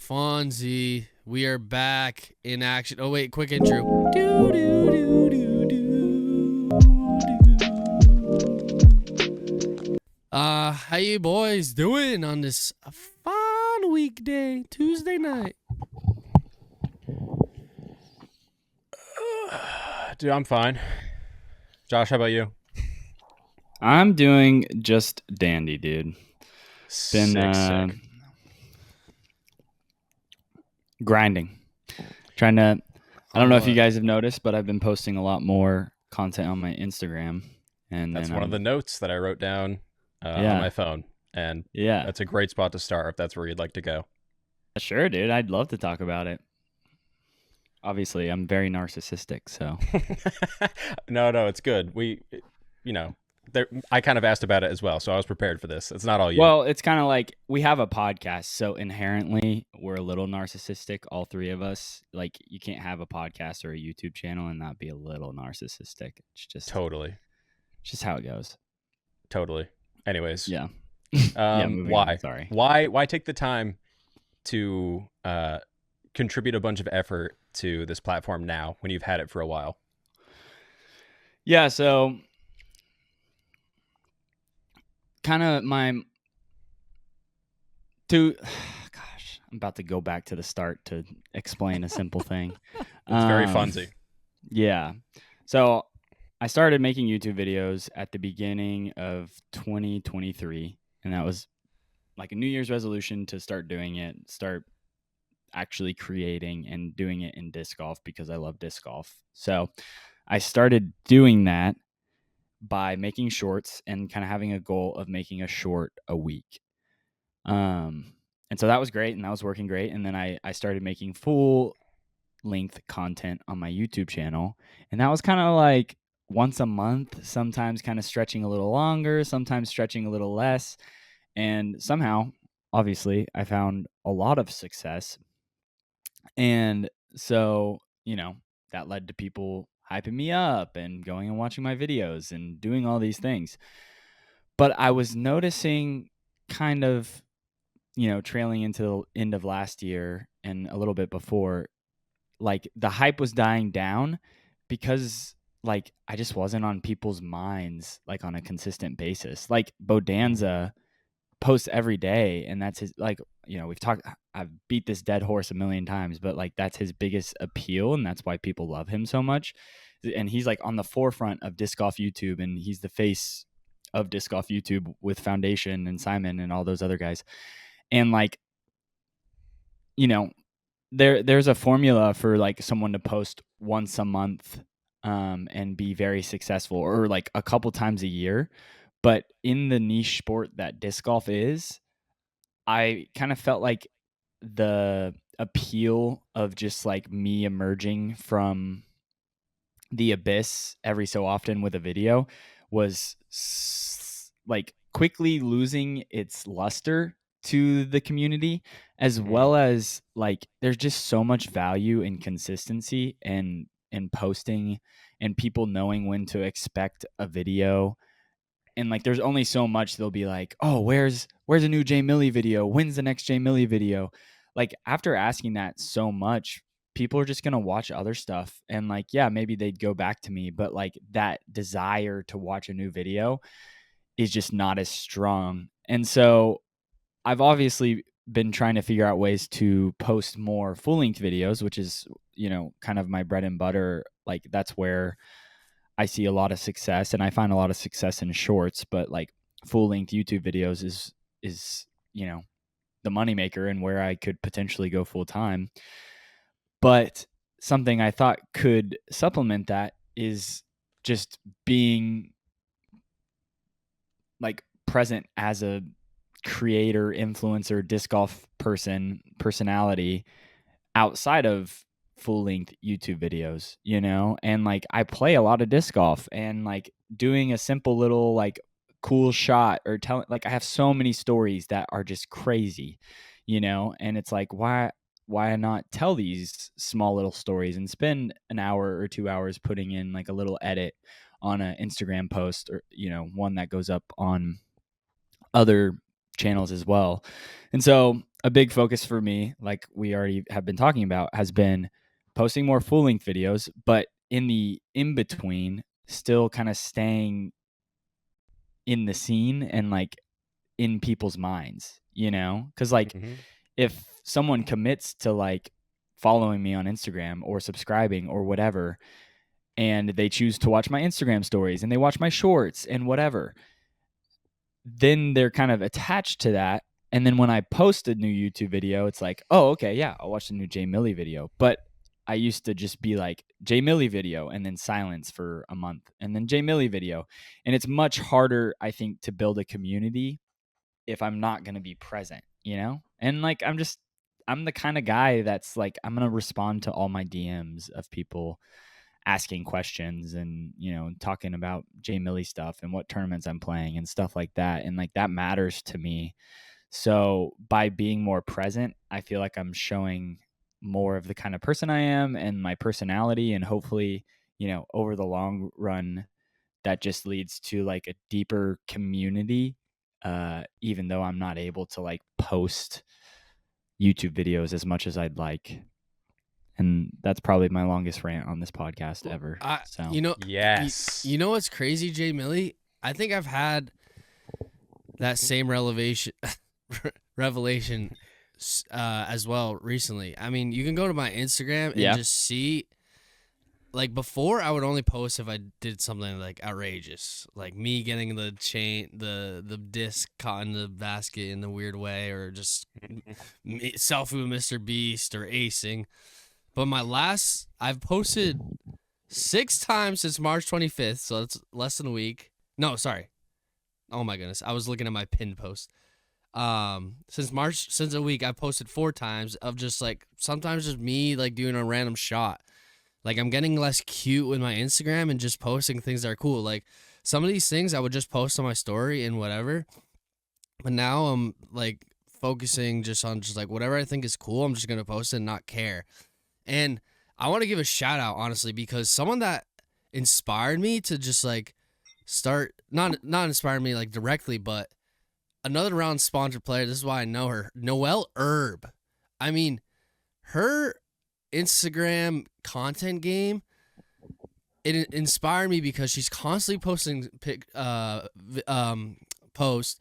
Fonzie. We are back in action. Oh wait, quick intro. Do, do, do, do, do, do. How you boys doing on this fun weekday, Tuesday night? Dude, I'm fine. Josh, how about you? I'm doing just dandy, dude. Sick. Grinding. Trying to, I don't know if you what? guys have noticed, but I've been posting a lot more content on my Instagram. And That's then one of the notes that I wrote down on Yeah. my phone. And Yeah. that's a great spot to start if that's where you'd like to go. Sure, dude. I'd love to talk about it. Obviously, I'm very narcissistic, so. No, it's good. I kind of asked about it as well, so I was prepared for this. It's not all you. Well, it's kind of like we have a podcast, so inherently we're a little narcissistic, all three of us. Like, you can't have a podcast or a YouTube channel and not be a little narcissistic. It's just Totally. just how it goes. Totally. Anyways. Yeah. Why? On, sorry. Why take the time to contribute a bunch of effort to this platform now when you've had it for a while? Yeah, so kind of gosh, I'm about to go back to the start to explain a simple thing. It's very Funsie. Yeah. So I started making YouTube videos at the beginning of 2023, and that was like a New Year's resolution to start doing it, start actually creating and doing it in disc golf because I love disc golf. So I started doing that by making shorts and kind of having a goal of making a short a week. And so that was great and that was working great. And then I started making full length content on my YouTube channel. And that was kind of like once a month, sometimes kind of stretching a little longer, sometimes stretching a little less. And somehow, obviously, I found a lot of success. And so, that led to people hyping me up and going and watching my videos and doing all these things. But I was noticing kind of, trailing into the end of last year and a little bit before, like the hype was dying down because like I just wasn't on people's minds like on a consistent basis. Like Bodanza posts every day and that's his I've beat this dead horse a million times, but like that's his biggest appeal and that's why people love him so much. And he's like on the forefront of disc golf YouTube and he's the face of disc golf YouTube with Foundation and Simon and all those other guys. And like, there's a formula for like someone to post once a month and be very successful or like a couple times a year. But in the niche sport that disc golf is, I kind of felt like the appeal of just like me emerging from the abyss every so often with a video was like quickly losing its luster to the community, as well as like there's just so much value in consistency and posting and people knowing when to expect a video. And like there's only so much they'll be like, oh, where's a new Jay Millie video? When's the next Jay Millie video? Like after asking that so much, people are just gonna watch other stuff. And like, yeah, maybe they'd go back to me, but like that desire to watch a new video is just not as strong. And so I've obviously been trying to figure out ways to post more full-length videos, which is, kind of my bread and butter. Like that's where I see a lot of success and I find a lot of success in shorts, but like full-length YouTube videos is, the moneymaker and where I could potentially go full time. But something I thought could supplement that is just being like present as a creator, influencer, disc golf personality outside of full length YouTube videos, and like I play a lot of disc golf and like doing a simple little like cool shot or telling, like I have so many stories that are just crazy, and it's like, why not tell these small little stories and spend an hour or 2 hours putting in like a little edit on an Instagram post or, one that goes up on other channels as well. And so a big focus for me, like we already have been talking about, has been posting more full length videos, but in the in between, still kind of staying in the scene and like in people's minds, you know? Because like Mhm. if someone commits to like following me on Instagram or subscribing or whatever, and they choose to watch my Instagram stories and they watch my shorts and whatever, then they're kind of attached to that. And then when I post a new YouTube video, it's like, oh, okay, yeah, I'll watch the new Jay Millie video. But I used to just be like Jay Millie video and then silence for a month and then Jay Millie video. And it's much harder, I think, to build a community if I'm not going to be present, you know? And like, I'm the kind of guy that's like, I'm going to respond to all my DMs of people asking questions and, you know, talking about Jay Millie stuff and what tournaments I'm playing and stuff like that. And like, that matters to me. So by being more present, I feel like I'm showing more of the kind of person I am and my personality. And hopefully, you know, over the long run, that just leads to like a deeper community, even though I'm not able to like post YouTube videos as much as I'd like. And that's probably my longest rant on this podcast ever. So You know, Yes. you know what's crazy, Jay Millie? I think I've had that same revelation as well recently. I mean, you can go to my Instagram and just see. Like before, I would only post if I did something like outrageous, like me getting the chain, the disc caught in the basket in the weird way, or just selfie with Mr. Beast or acing. But I've posted 6 times since March 25th, so that's less than a week. No, sorry. Oh my goodness, I was looking at my pinned post. Since a week, I've posted 4 times of just like sometimes just me like doing a random shot. Like I'm getting less cute with my Instagram and just posting things that are cool. Like some of these things I would just post on my story and whatever. But now I'm like focusing just on just like whatever I think is cool, I'm just going to post it and not care. And I want to give a shout out honestly because someone that inspired me to just like start not inspired me like directly, but another round sponsored player, this is why I know her, Noelle Herb. I mean, her Instagram content game, it inspired me because she's constantly posting posts,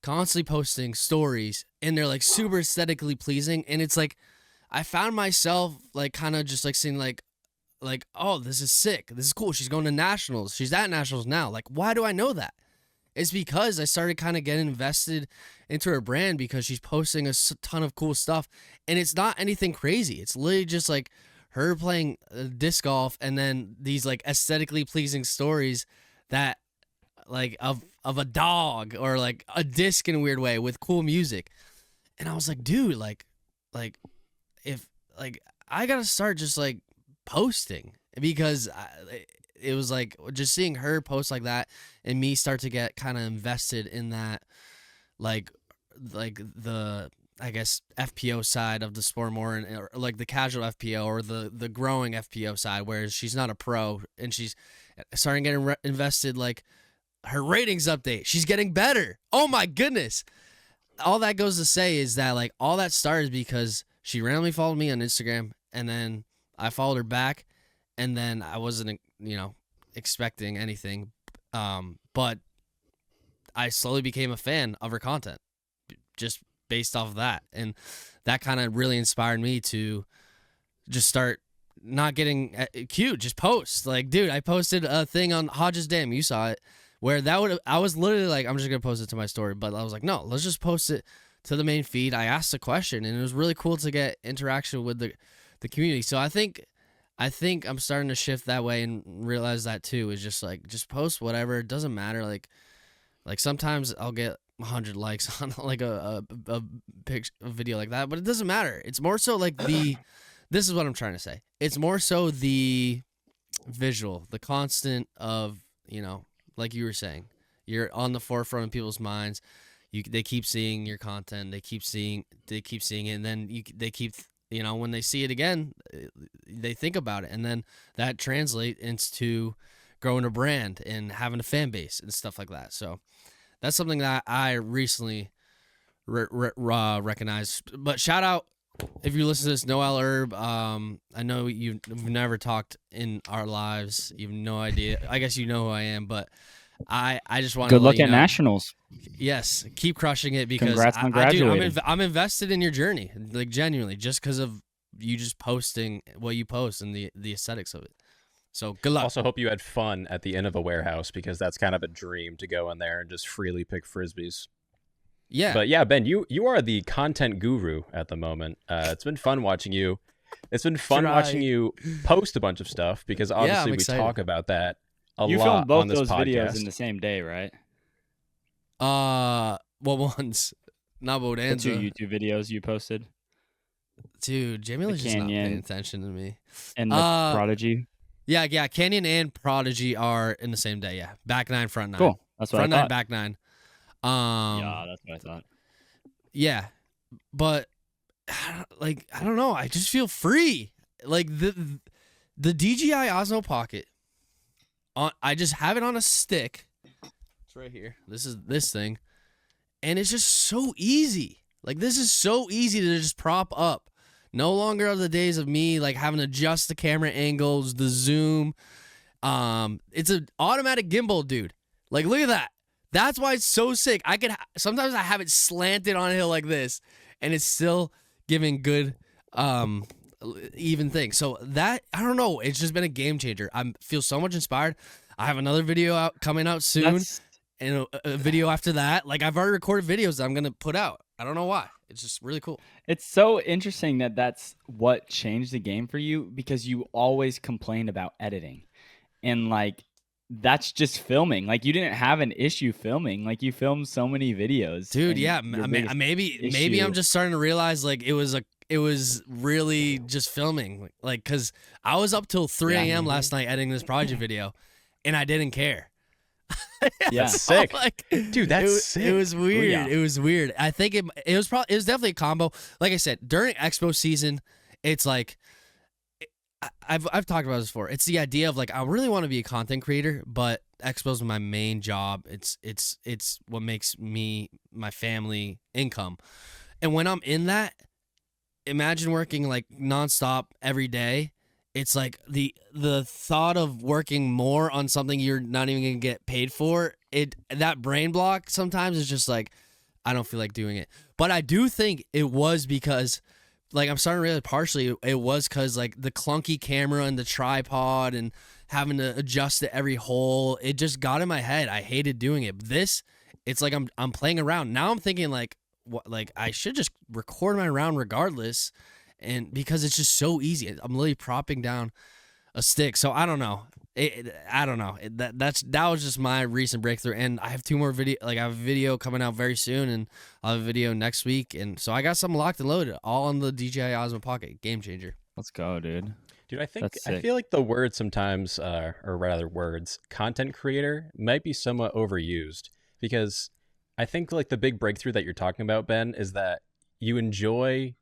constantly posting stories, and they're like super aesthetically pleasing. And it's like I found myself like kind of just like seeing like oh, this is sick, this is cool. She's going to nationals. She's at nationals now. Like, why do I know that? It's because I started kind of getting invested into her brand because she's posting a ton of cool stuff. And it's not anything crazy. It's literally just like her playing disc golf and then these like aesthetically pleasing stories that like of a dog or like a disc in a weird way with cool music. And I was like, dude, like if like I got to start just like posting because it was like just seeing her post like that and me start to get kind of invested in that, like the I guess FPO side of the sport more, and or like the casual FPO or the growing FPO side, whereas she's not a pro and she's starting getting invested. Like her ratings update, she's getting better. Oh my goodness! All that goes to say is that like all that started because she randomly followed me on Instagram, and then I followed her back. And then I wasn't, expecting anything. But I slowly became a fan of her content just based off of that. And that kind of really inspired me to just start not getting cute, just post. Like, dude, I posted a thing on Hodges Dam. You saw it where I was literally like, I'm just going to post it to my story. But I was like, no, let's just post it to the main feed. I asked a question and it was really cool to get interaction with the community. So I think I'm starting to shift that way and realize that too, is just like, just post whatever. It doesn't matter. Like sometimes I'll get 100 likes on like a video like that, but it doesn't matter. It's more so like this is what I'm trying to say. It's more so the visual, the constant of, like you were saying, you're on the forefront of people's minds. They keep seeing your content. They keep seeing it. And then they keep, when they see it again, they think about it, and then that translates into growing a brand and having a fan base and stuff like that. So that's something that I recently recognize. But shout out if you listen to this, Noel Herb. I know we've never talked in our lives. You have no idea. I guess you know who I am, but I just want to Good let luck you at know. nationals. Yes, keep crushing it because Congrats on I do. graduating. I'm invested in your journey, like genuinely, just because of you just posting what you post and the aesthetics of it. So good luck. Also, hope you had fun at the end of a warehouse because that's kind of a dream to go in there and just freely pick frisbees. Yeah, But yeah, Ben, you are the content guru at the moment. It's been fun watching you. It's been fun watching you post a bunch of stuff because obviously we excited. talk about that a You lot filmed both on this those podcast. videos in the same day, right? what ones? Not The Bonanza. 2 YouTube videos you posted Dude, Jamie was just not paying Canyon attention to me. and the Prodigy. Yeah. Canyon and Prodigy are in the same day. Yeah, back 9, front 9. Cool. That's what Front I 9, thought. back 9. Yeah, that's what I thought. Yeah, but like I don't know. I just feel free. Like the DJI Osmo Pocket. I just have it on a stick. It's right here. This is this thing, and it's just so easy. Like this is so easy to just prop up. No longer are the days of me like having to adjust the camera angles, the zoom. It's an automatic gimbal, dude. Like look at that. That's why it's so sick. Sometimes I have it slanted on a hill like this, and it's still giving good, even thing. So that I don't know. It's just been a game changer. I feel so much inspired. I have another video coming out soon, and a video after that. Like I've already recorded videos that I'm gonna put out. I don't know why. It's just really cool. It's so interesting that that's what changed the game for you because you always complained about editing. And like that's just filming. Like you didn't have an issue filming. Like you filmed so many videos. Dude, yeah, maybe I'm issue- just starting to realize like it was really just filming. Like cuz I was up till 3 a.m. last night editing this project video and I didn't care. Yeah. That's sick. Like, Dude, that's sick. It was weird. yeah. It was weird. I think it was definitely a combo. Like I said, during Expo season, it's like I've talked about this before. It's the idea of like I really want to be a content creator, but Expo's my main job. It's what makes me my family income. And when I'm in that, imagine working like nonstop every day. It's like the thought of working more on something you're not even gonna get paid for. That brain block sometimes is just like I don't feel like doing it. But I do think it was because like I'm starting to realize partially it was because like the clunky camera and the tripod and having to adjust it every hole. It just got in my head. I hated doing it. But it's like I'm playing around now. I'm thinking like what like I should just record my round regardless. And because it's just so easy, I'm literally propping down a stick. So I don't know. I don't know. That was just my recent breakthrough. And I have 2 more video. Like I have a video coming out very soon, and I'll have a video next week. And so I got something locked and loaded, all on the DJI Osmo Pocket. Game changer. Let's go, dude. Dude, I That's sick. feel like the word sometimes, or rather words, content creator might be somewhat overused because I think like the big breakthrough that you're talking about, Ben, is that you enjoy.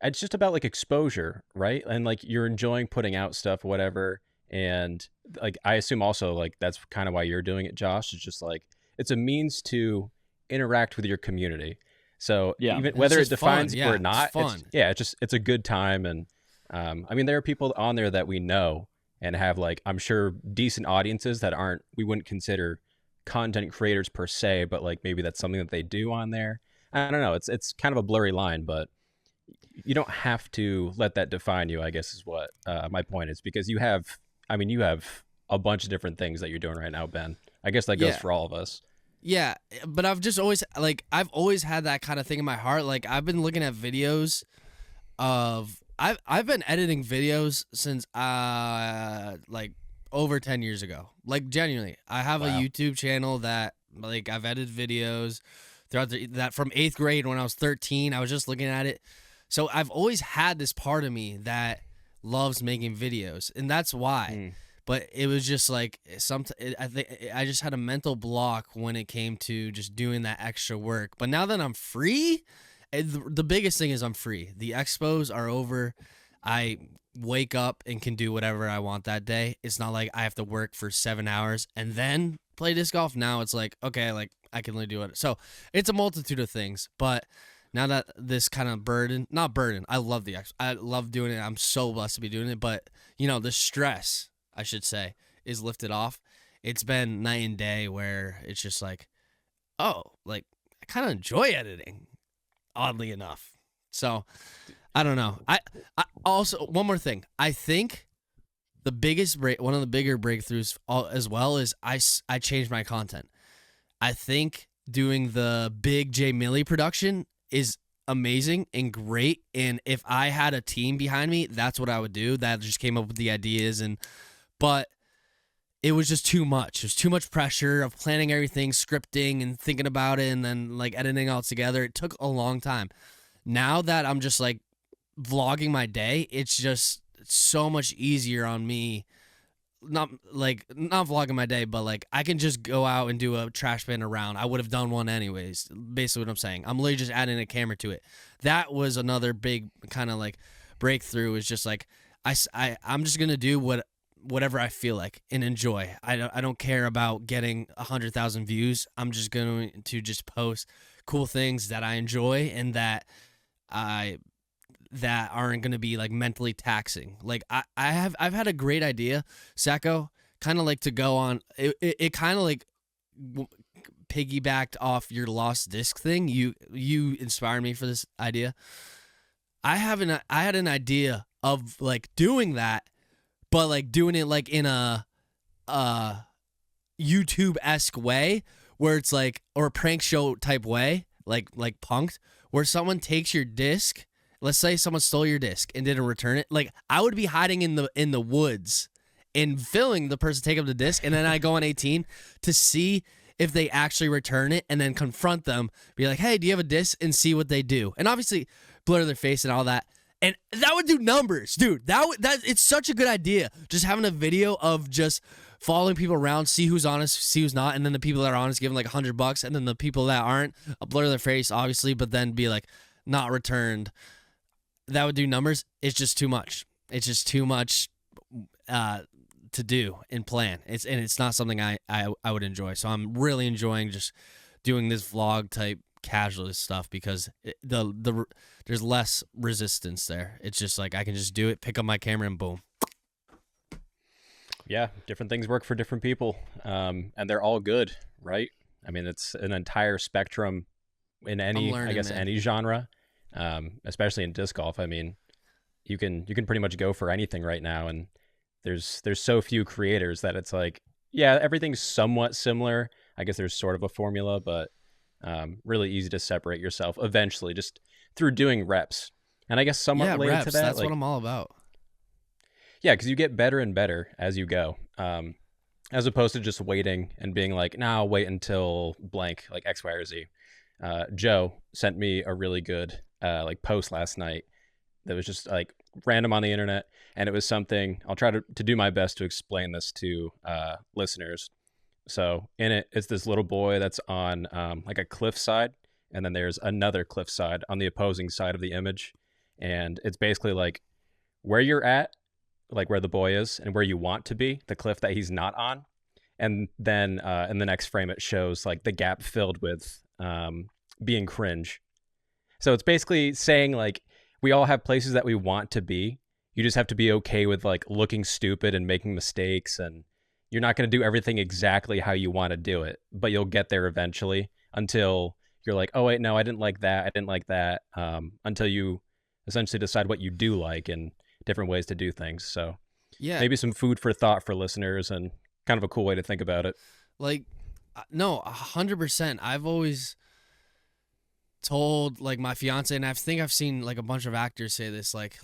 It's just about like exposure, right? And like you're enjoying putting out stuff, whatever. And like I assume also like that's kind of why you're doing it, Josh. It's just like it's a means to interact with your community. So Yeah. even It's whether it just fun. defines Yeah, or not, it's fun. it's a good time. And I mean, there are people on there that we know and have like I'm sure decent audiences that we wouldn't consider content creators per se, but like maybe that's something that they do on there. I don't know. It's kind of a blurry line, but you don't have to let that define you, I guess is what my point is, because you have a bunch of different things that you're doing right now, Ben. I guess that goes for all of us. Yeah, but I've always had that kind of thing in my heart. Like I've been looking at videos of I've been editing videos since like over 10 years ago. Like genuinely, I have a YouTube channel that like I've edited videos throughout that from 8th grade when I was 13. I was just looking at it. So I've always had this part of me that loves making videos, and that's why. But it was just like I think I just had a mental block when it came to just doing that extra work. But now that I'm free, the biggest thing is I'm free. The expos are over. I wake up and can do whatever I want that day. It's not like I have to work for 7 hours and then play disc golf. Now it's like, okay, like I can only do it. So it's a multitude of things, but now that this kind of not burden, I love I love doing it. I'm so blessed to be doing it, but the stress, I should say, is lifted off. It's been night and day where it's just like, oh, like I kind of enjoy editing, oddly enough. So I don't know. I also, one more thing. I think one of the bigger breakthroughs as well is I changed my content. I think doing the big J Millie production is amazing and great. And if I had a team behind me, that's what I would do. That just came up with the ideas, but it was just too much. There's too much pressure of planning everything, scripting and thinking about it, and then like editing all together. It took a long time. Now that I'm just like vlogging my day, it's just so much easier on me. Not vlogging my day, but like I can just go out and do a trash bin around. I would have done one anyways. Basically what I'm saying. I'm literally just adding a camera to it. That was another big kind of like breakthrough, is just like I'm just gonna do whatever I feel like and enjoy. I don't care about getting 100,000 views. I'm just going to just post cool things that I enjoy and that aren't going to be like mentally taxing. Like I've had a great idea, Sajko, kind of like to go on. It kind of like piggybacked off your lost disc thing. You inspired me for this idea. I had an idea of like doing that, but like doing it like in a YouTube-esque way, where it's like, or a prank show type way, like Punk'd, where someone takes your disc. Let's say someone stole your disc and didn't return it. Like I would be hiding in the woods and filming the person take up the disc, and then I go on 18 to see if they actually return it, and then confront them, be like, "Hey, do you have a disc?" and see what they do. And obviously blur their face and all that. And that would do numbers, dude. That it's such a good idea. Just having a video of just following people around, see who's honest, see who's not, and then the people that are honest give them like $100, and then the people that aren't, I'll blur their face, obviously, but then be like, not returned. That would do numbers. It's just too much. It's just too much to do and plan. It's not something I would enjoy. So I'm really enjoying just doing this vlog type casual stuff, because there's less resistance there. It's just like I can just do it, pick up my camera, and boom. Yeah, different things work for different people, and they're all good, right? I mean, it's an entire spectrum in any, I guess, any genre. Especially in disc golf. I mean, you can pretty much go for anything right now, and there's so few creators that it's like, yeah, everything's somewhat similar. I guess there's sort of a formula, but really easy to separate yourself eventually just through doing reps. And I guess somewhat related reps, to that, that's like, what I'm all about. Yeah, because you get better and better as you go, as opposed to just waiting and being like, nah, I'll wait until blank, like X, Y, or Z. Joe sent me a really good like post last night that was just like random on the internet, and it was something, I'll try to do my best to explain this to listeners. So in it, it's this little boy that's on like a cliffside, and then there's another cliffside on the opposing side of the image, and it's basically like where you're at, like where the boy is, and where you want to be, the cliff that he's not on. And then in the next frame, it shows like the gap filled with being cringe. So it's basically saying like we all have places that we want to be. You just have to be okay with like looking stupid and making mistakes, and you're not going to do everything exactly how you want to do it, but you'll get there eventually, until you're like, oh wait, no, I didn't like that. I didn't like that. Until you essentially decide what you do like and different ways to do things. So Yeah, maybe some food for thought for listeners, and kind of a cool way to think about it. like no, 100%. I've always told like my fiance, and I think I've seen like a bunch of actors say this, like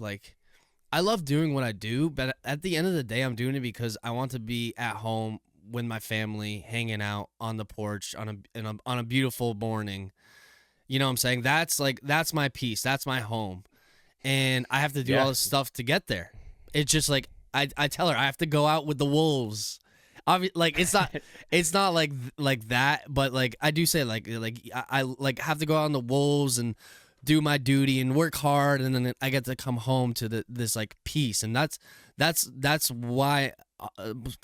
I love doing what I do, but at the end of the day, I'm doing it because I want to be at home with my family, hanging out on the porch on a beautiful morning. You know what I'm saying? That's my peace. That's my home. And I have to do all this stuff to get there. It's just like I tell her I have to go out with the wolves. Like it's not like that, but like I do say like I like have to go out on the wolves and do my duty and work hard, and then I get to come home to this like peace, and that's why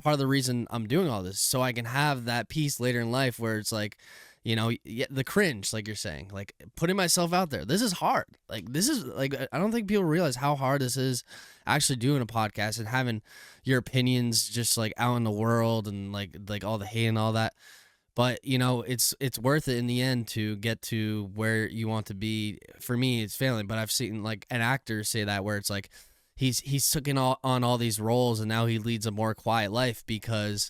part of the reason I'm doing all this, so I can have that peace later in life, where it's like, the cringe, like you're saying, like putting myself out there. This is hard. Like this is like I don't think people realize how hard this is actually doing a podcast and having your opinions just like out in the world and like all the hate and all that. But it's worth it in the end to get to where you want to be. For me, it's failing, but I've seen like an actor say that where it's like he's taken on all these roles and now he leads a more quiet life because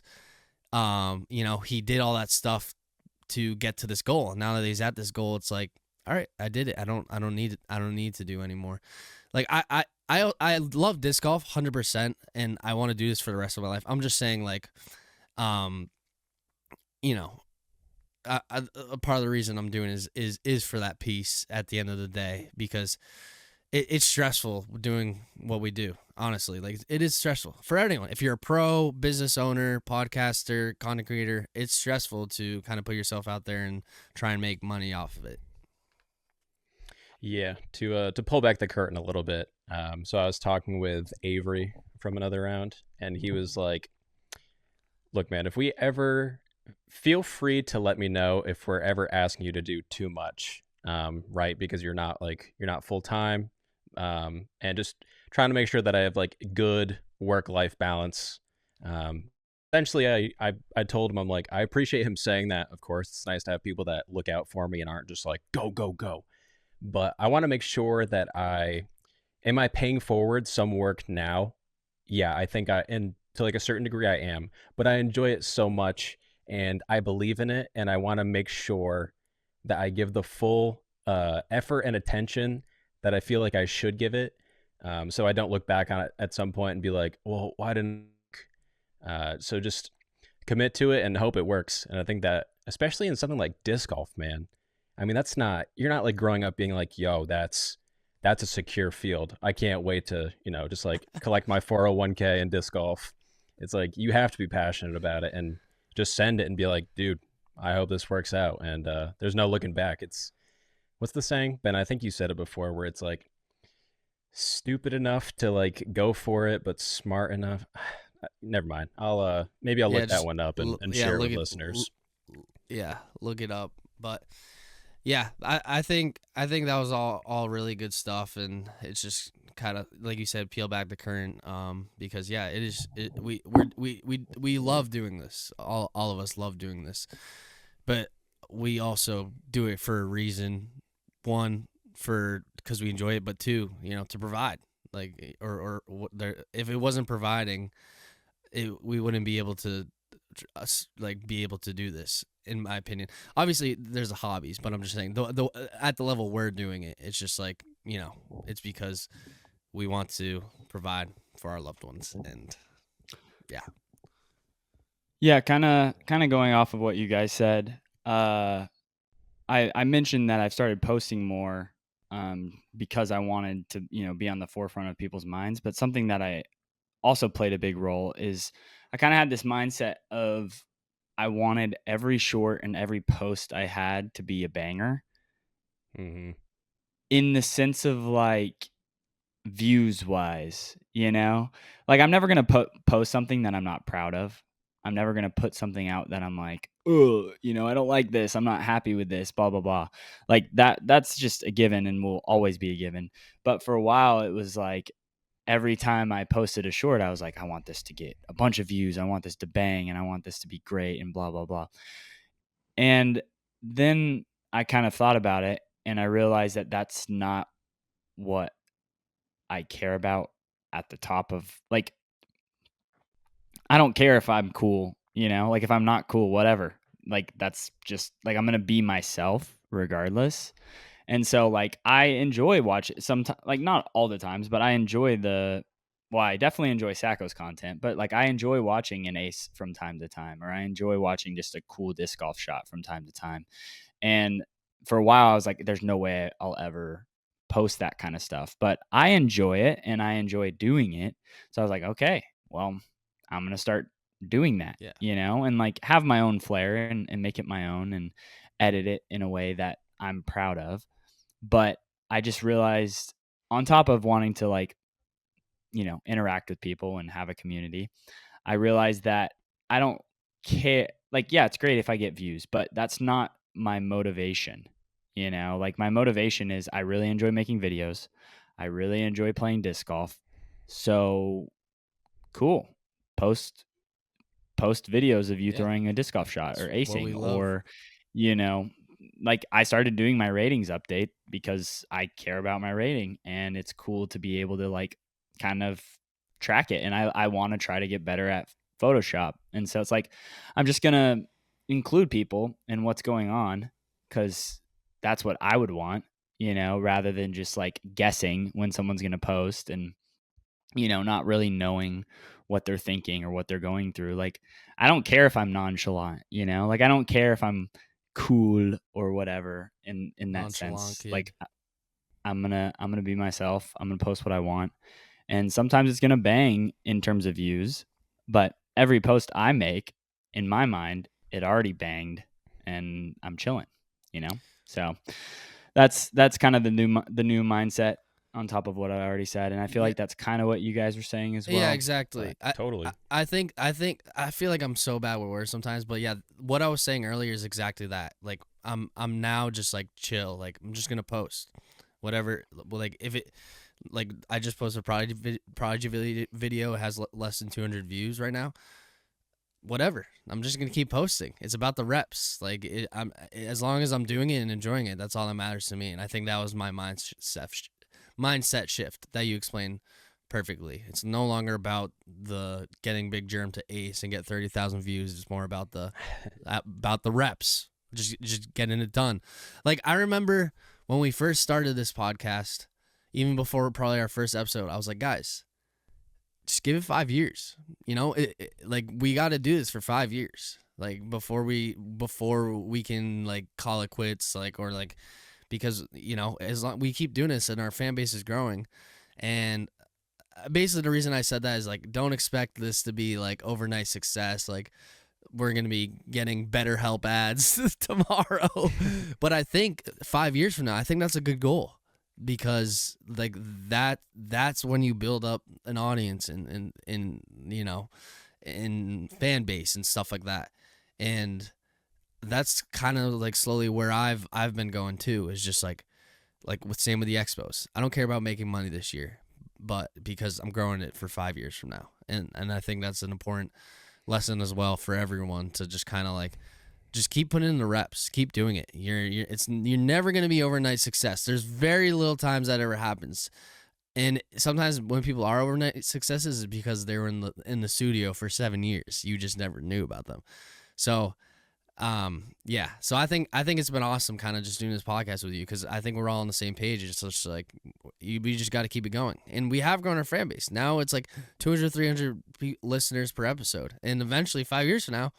he did all that stuff to get to this goal. And now that he's at this goal, it's like, all right, I did it. I don't need to do anymore. Like I love disc golf 100% and I want to do this for the rest of my life. I'm just saying like you know, a part of the reason I'm doing is for that piece at the end of the day, because it's stressful doing what we do. Honestly, like it is stressful for anyone. If you're a pro business owner, podcaster, content creator, it's stressful to kind of put yourself out there and try and make money off of it. Yeah, to pull back the curtain a little bit. So I was talking with Avery from another round, and he was like, "Look, man, if we ever feel free to let me know if we're ever asking you to do too much, right? Because you're not full time, and just trying to make sure that I have like good work-life balance." Essentially, I told him, I'm like, I appreciate him saying that. Of course, it's nice to have people that look out for me and aren't just like go go go. But I want to make sure that am I paying forward some work now? Yeah, I think and to like a certain degree I am, but I enjoy it so much and I believe in it, and I want to make sure that I give the full effort and attention that I feel like I should give it. So I don't look back on it at some point and be like, well, why didn't so just commit to it and hope it works. And I think that especially in something like disc golf, man, I mean, you're not like growing up being like, yo, that's a secure field. I can't wait to, just like collect my 401k in disc golf. It's like you have to be passionate about it and just send it and be like, dude, I hope this works out. And there's no looking back. It's what's the saying, Ben? I think you said it before, where it's like stupid enough to like go for it, but smart enough. Never mind. Maybe I'll look that one up and share it with listeners. Yeah, look it up. But yeah, I think that was all really good stuff, and it's just kind of like you said, peel back the curtain, because yeah, we love doing this. All of us love doing this, but we also do it for a reason. One, because we enjoy it, but two, to provide. Like if it wasn't providing, we wouldn't be able to do this, in my opinion. Obviously there's the hobbies, but I'm just saying at the level we're doing it, it's just like, it's because we want to provide for our loved ones. And yeah, kind of going off of what you guys said. I mentioned that I've started posting more because I wanted to be on the forefront of people's minds, but something that I also played a big role is I kind of had this mindset of I wanted every short and every post I had to be a banger. Mm-hmm. In the sense of like views wise, like I'm never going to post something that I'm not proud of. I'm never going to put something out that I'm like, oh, I don't like this. I'm not happy with this, blah, blah, blah. Like that's just a given and will always be a given. But for a while it was like, every time I posted a short, I was like, I want this to get a bunch of views. I want this to bang and I want this to be great and blah, blah, blah. And then I kind of thought about it and I realized that that's not what I care about at the top of, like, I don't care if I'm cool, like if I'm not cool, whatever. Like that's just like, I'm going to be myself regardless. And so like I enjoy watching sometimes, like not all the times, but I enjoy I definitely enjoy Sajko's content, but like I enjoy watching an ace from time to time, or I enjoy watching just a cool disc golf shot from time to time. And for a while I was like, there's no way I'll ever post that kind of stuff, but I enjoy it and I enjoy doing it. So I was like, okay, well, I'm going to start doing that, and like have my own flair and make it my own and edit it in a way that I'm proud of. But I just realized, on top of wanting to like, interact with people and have a community, I realized that I don't care. Like, yeah, it's great if I get views, but that's not my motivation. You know, like my motivation is I really enjoy making videos. I really enjoy playing disc golf. So cool. Post post videos of you Yeah, throwing a disc golf shot that's or what we acing, love. or you know, like I started doing my ratings update because I care about my rating, and it's cool to be able to like kind of track it, and I want to try to get better at Photoshop. And so it's like I'm just going to include people in what's going on cuz that's what I would want, you know, rather than just like guessing when someone's going to post and not really knowing what they're thinking or what they're going through. Like, I don't care if I'm nonchalant, like I don't care if I'm cool or whatever in that Nonchalant sense. kid. Like I'm gonna be myself. I'm gonna post what I want. And sometimes it's gonna bang in terms of views, but every post I make, in my mind, it already banged and I'm chilling, you know? So that's kind of the new mindset on top of what I already said, and I feel Yeah, like that's kind of what you guys were saying as yeah, well. exactly. But Totally. I feel like I'm so bad with words sometimes, but yeah, what I was saying earlier is exactly that. Like I'm now just like chill. Like I'm just gonna post whatever. Well, like if it like I just posted a Prodigy video. It has less than 200 views right now. Whatever. I'm just gonna keep posting. It's about the reps. Like as long as I'm doing it and enjoying it, that's all that matters to me. And I think that was my mindset shift that you explained perfectly. It's no longer about the getting Big Germ to ace and get 30,000 views. It's more about the reps. Just getting it done. Like I remember when we first started this podcast, even before probably our first episode, I was like, guys, just give it 5 years. Like we got to do this for 5 years. Like before we can like call it quits. Like or like because as long we keep doing this and our fan base is growing, and basically the reason I said that is like don't expect this to be like overnight success. Like we're gonna be getting better help ads tomorrow, but I think 5 years from now, I think that's a good goal because like that's when you build up an audience and in fan base and stuff like that, and that's kind of like slowly where I've been going too, is just like with same with the expos. I don't care about making money this year, but because I'm growing it for 5 years from now, and I think that's an important lesson as well for everyone to just kind of like just keep putting in the reps, keep doing it. You're never gonna be overnight success. There's very little times that ever happens, and sometimes when people are overnight successes is because they were in the studio for 7 years. You just never knew about them. So yeah, so I think it's been awesome kind of just doing this podcast with you because I think we're all on the same page. It's just like we just got to keep it going, and we have grown our fan base. Now it's like 200 300 listeners per episode, and eventually 5 years from now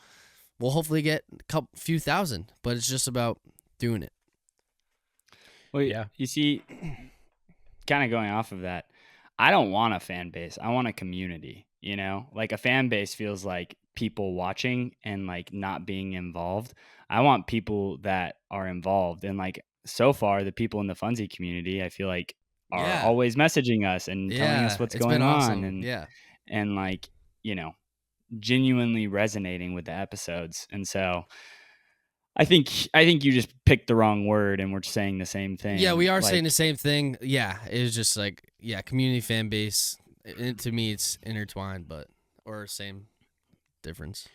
we'll hopefully get a few thousand, but it's just about doing it. well, Yeah. you see, kind of going off of that, I don't want a fan base. I want a community, Like a fan base feels like people watching and like not being involved. I want people that are involved. And like so far, the people in the Funsie community, I feel like are Yeah, always messaging us and telling us yeah, what's it's been going on awesome. Yeah, and like, genuinely resonating with the episodes. And so I think you just picked the wrong word and we're saying the same yeah, we thing. are saying the Like same thing. Yeah, it was just like community fan base. To me, it's intertwined, but or same difference.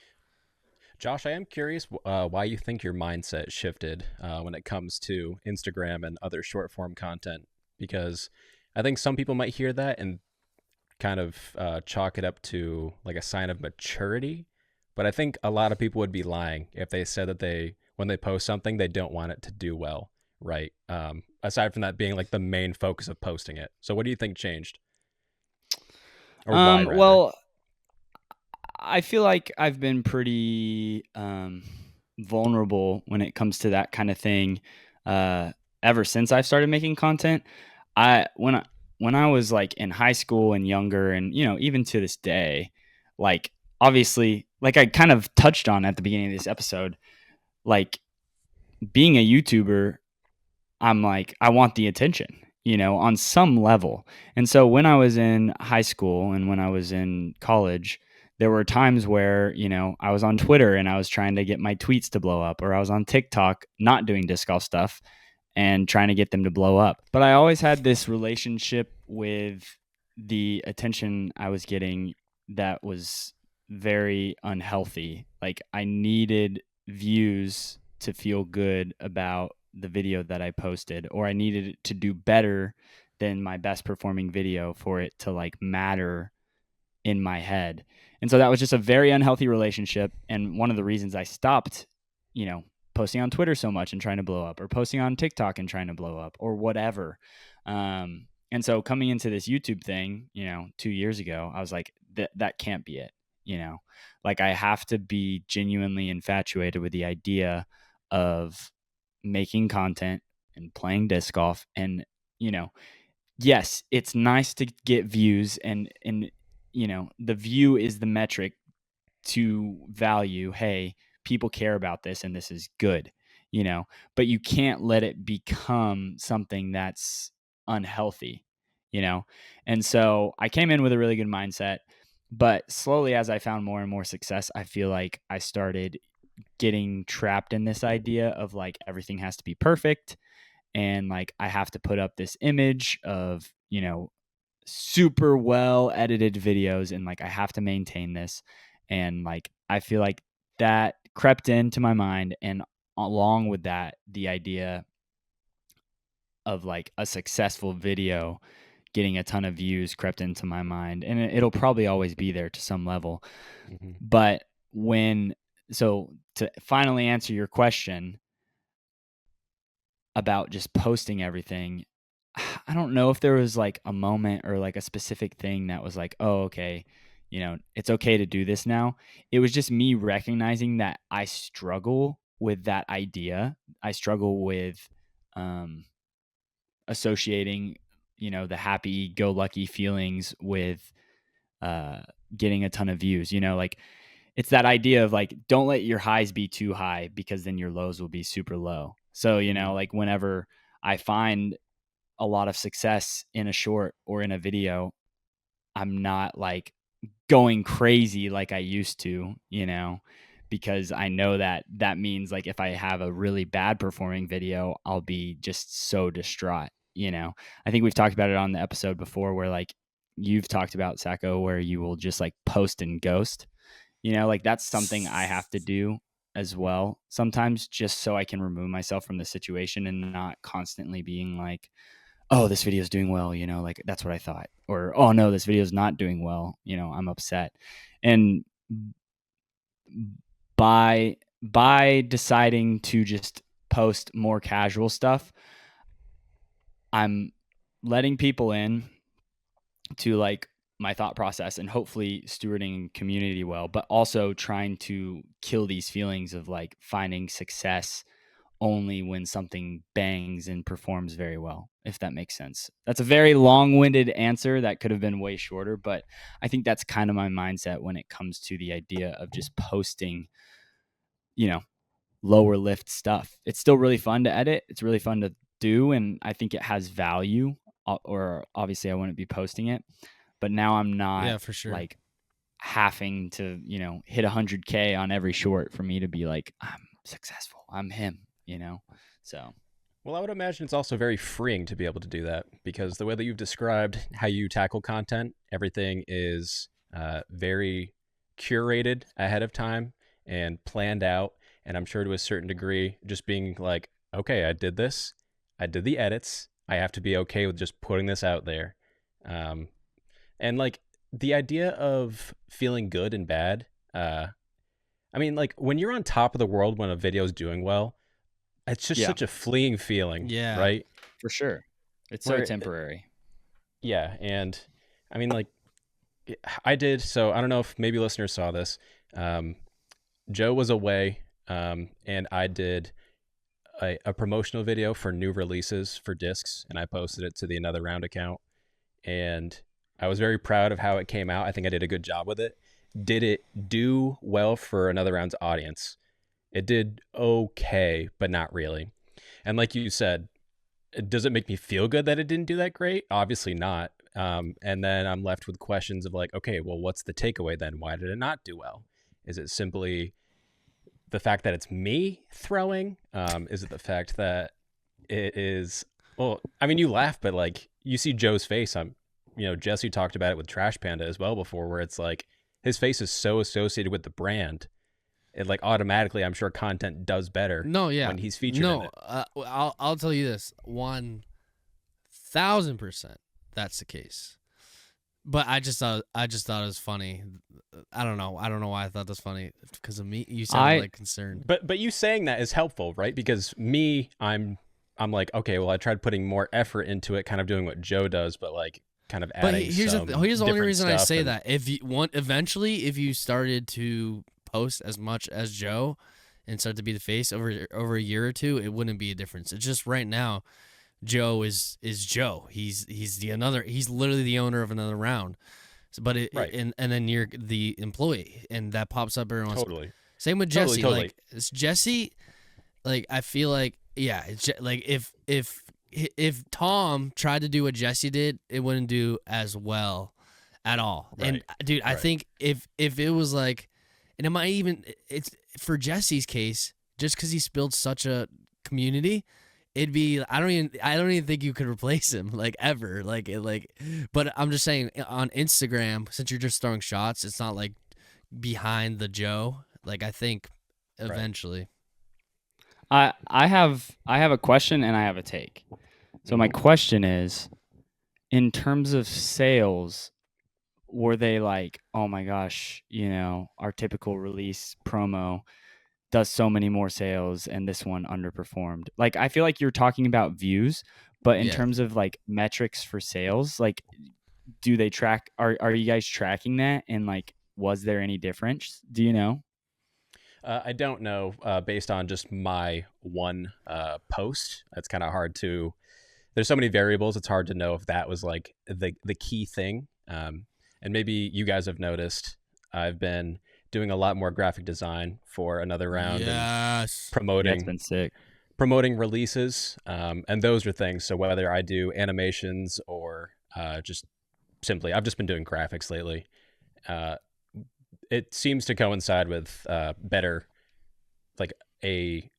Josh, I am curious why you think your mindset shifted when it comes to Instagram and other short form content. Because I think some people might hear that and kind of chalk it up to like a sign of maturity. But I think a lot of people would be lying if they said that when they post something, they don't want it to do well, right? Aside from that being like the main focus of posting it. So what do you think changed? Or why, rather? well, I feel like I've been pretty vulnerable when it comes to that kind of thing. Uh, Ever since I've started making content, I when I when I was like in high school and younger, and even to this day, like obviously, like I kind of touched on at the beginning of this episode, like being a YouTuber, I'm like, I want the attention, on some level. And so when I was in high school and when I was in college, there were times where, I was on Twitter and I was trying to get my tweets to blow up, or I was on TikTok not doing disc golf stuff and trying to get them to blow up. But I always had this relationship with the attention I was getting that was very unhealthy. Like, I needed views to feel good about the video that I posted, or I needed it to do better than my best performing video for it to like matter in my head. And so that was just a very unhealthy relationship. And one of the reasons I stopped, posting on Twitter so much and trying to blow up, or posting on TikTok and trying to blow up, or whatever. And so coming into this YouTube thing, 2 years ago, I was like, that can't be it. Like, I have to be genuinely infatuated with the idea of making content and playing disc golf. And, yes, it's nice to get views, and the view is the metric to value, hey, people care about this and this is good, but you can't let it become something that's unhealthy, and so I came in with a really good mindset, but slowly, as I found more and more success, I feel like I started getting trapped in this idea of like everything has to be perfect, and like I have to put up this image of, super well edited videos, and like I have to maintain this. And like I feel like that crept into my mind, and along with that, the idea of like a successful video getting a ton of views crept into my mind, and it'll probably always be there to some level. Mm-hmm. But so to finally answer your question about just posting everything, I don't know if there was like a moment or like a specific thing that was like, oh, okay, it's okay to do this now. It was just me recognizing that I struggle with that idea. I struggle with associating, the happy go lucky feelings with getting a ton of views. Like, it's that idea of like, don't let your highs be too high, because then your lows will be super low. So, like whenever I find a lot of success in a short or in a video, I'm not like going crazy like I used to, because I know that that means like if I have a really bad performing video, I'll be just so distraught. I think we've talked about it on the episode before, where like you've talked about, Sajko, where you will just like post and ghost. Like that's something I have to do as well sometimes, just so I can remove myself from the situation and not constantly being like, oh, this video is doing well, like that's what I thought, or oh no, this video is not doing well, I'm upset. And by deciding to just post more casual stuff, I'm letting people in to like my thought process, and hopefully stewarding community well, but also trying to kill these feelings of like finding success only when something bangs and performs very well, if that makes sense. That's a very long-winded answer that could have been way shorter, but I think that's kind of my mindset when it comes to the idea of just posting, lower lift stuff. It's still really fun to edit. It's really fun to do, and I think it has value, or obviously I wouldn't be posting it. But now I'm not, Yeah, for sure. like having to, hit 100K on every short for me to be like, I'm successful. I'm him, So Well, I would imagine it's also very freeing to be able to do that, because the way that you've described how you tackle content, everything is very curated ahead of time and planned out. And I'm sure to a certain degree, just being like, okay, I did this, I did the edits, I have to be okay with just putting this out there. Um, and like the idea of feeling good and bad, I mean, like when you're on top of the world when a video is doing well, it's just Yeah. such a fleeing feeling, Yeah. right? for sure, it's Where so temporary. Yeah, and I mean, like I did. So I don't know if maybe listeners saw this. Um, Joe was away, and I did a promotional video for new releases for discs, and I posted it to the Another Round account, and I was very proud of how it came out. I think I did a good job with it. Did it do well for Another Round's audience? It did okay, but not really. And like you said, does it make me feel good that it didn't do that great? Obviously not. And then I'm left with questions of like, okay, well, what's the takeaway then? Why did it not do well? Is it simply the fact that it's me throwing? Is it the fact that it is, well, I mean, you laugh, but like you see Joe's face. Jesse talked about it with Trash Panda as well before, where it's like his face is so associated with the brand. It like automatically, I'm sure content does better No, yeah. when he's featured in it. I'll tell you this 1,000% that's the case. But I just thought it was funny. I don't know why I thought that's funny because of me. You sounded like concerned. But you saying that is helpful, right? Because me, I'm like, okay, well, I tried putting more effort into it, kind of doing what Joe does, but like kind of adding. But here's some the only different reason I stuff say and- that if you started to post as much as Joe and start to be the face over a year or two, it wouldn't be a difference. It's just right now, Joe is Joe. He's literally the owner of another round. So, but Right. and then you're the employee, and that pops up every once. Totally. Same with Totally, Jesse. totally. Like it's Jesse, like I feel like it's like if Tom tried to do what Jesse did, it wouldn't do as well at all. Right. And dude, I Right. think if it was like, and it might even it's for Jesse's case, just because he's built such a community. It'd be I don't even think you could replace him like ever but I'm just saying on Instagram, since you're just throwing shots, it's not like behind the Joe, like I think eventually. I have a question and I have a take. So my question is, in terms of sales, were they like, oh my gosh, our typical release promo does so many more sales and this one underperformed? Like, I feel like you're talking about views, but in terms of like metrics for sales, like, do they track, are you guys tracking that? And like, was there any difference? Do you know? I don't know, based on just my one post. That's kind of hard to. There's so many variables. It's hard to know if that was like the key thing. And maybe you guys have noticed, I've been doing a lot more graphic design for another round. Yes, and promoting. That's been sick. Promoting releases, and those are things. So whether I do animations or just simply, I've just been doing graphics lately. It seems to coincide with better, like a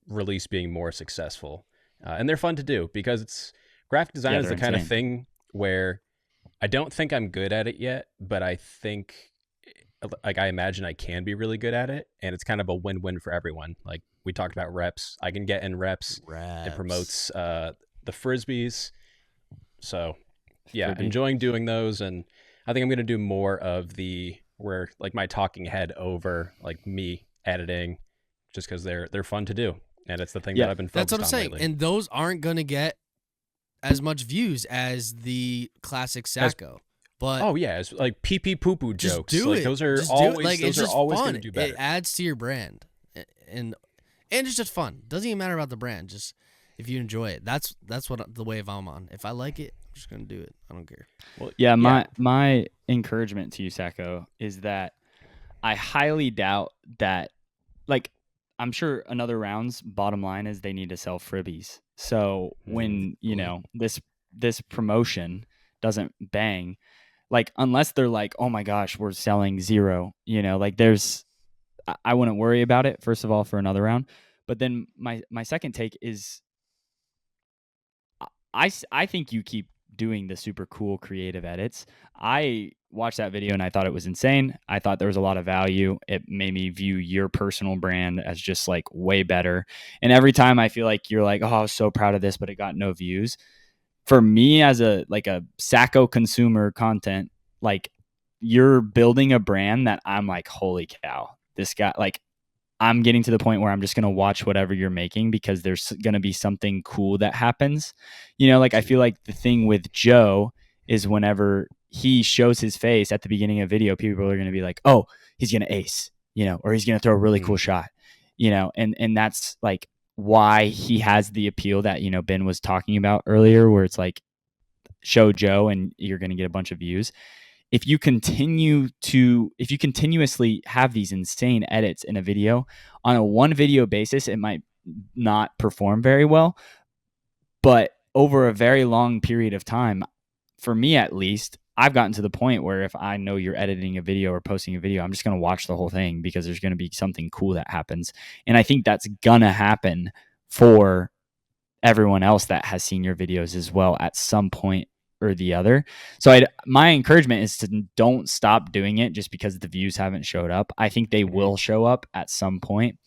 release being more successful, and they're fun to do because it's graphic design is the kind of thing where I don't think I'm good at it yet, but I think, like, I imagine I can be really good at it, and it's kind of a win-win for everyone. Like we talked about reps, I can get in reps. It promotes the frisbees, so yeah, enjoying doing those, and I think I'm gonna do more of where like my talking head over like me editing, just because they're fun to do, and it's the thing that I've been focused on. That's what I'm saying, lately. and those aren't gonna get as much views as the classic Sajko. But oh yeah, it's like pee pee poo poo jokes. Do like it. those are just always like, those it's are just always fun. going to do better. It adds to your brand, and it's just fun. Doesn't even matter about the brand. Just if you enjoy it, that's what the wave I'm on. If I like it, I'm just gonna do it. I don't care. Well, my encouragement to you, Sajko, is that I highly doubt that. Like, I'm sure another round's bottom line is they need to sell freebies. So when this promotion doesn't bang, like unless they're like, oh my gosh, we're selling 0, like I wouldn't worry about it, first of all, for another round. But then my second take is I think you keep doing the super cool creative edits. I watched that video and I thought it was insane. I thought there was a lot of value. It made me view your personal brand as just like way better. And every time I feel like you're like, oh, I was so proud of this, but it got no views. For me as a Sajko consumer content, like you're building a brand that I'm like, holy cow, this guy, like I'm getting to the point where I'm just going to watch whatever you're making because there's going to be something cool that happens. Like I feel like the thing with Joe is whenever he shows his face at the beginning of a video, people are going to be like, oh, he's going to ace, or he's going to throw a really cool shot, and that's like why he has the appeal that, Ben was talking about earlier, where it's like, show Joe and you're going to get a bunch of views. If you continuously have these insane edits in a video on a one video basis, it might not perform very well, but over a very long period of time, for me at least, I've gotten to the point where if I know you're editing a video or posting a video, I'm just going to watch the whole thing because there's going to be something cool that happens. And I think that's going to happen for everyone else that has seen your videos as well at some point or the other. So my encouragement is to don't stop doing it just because the views haven't showed up. I think they will show up at some point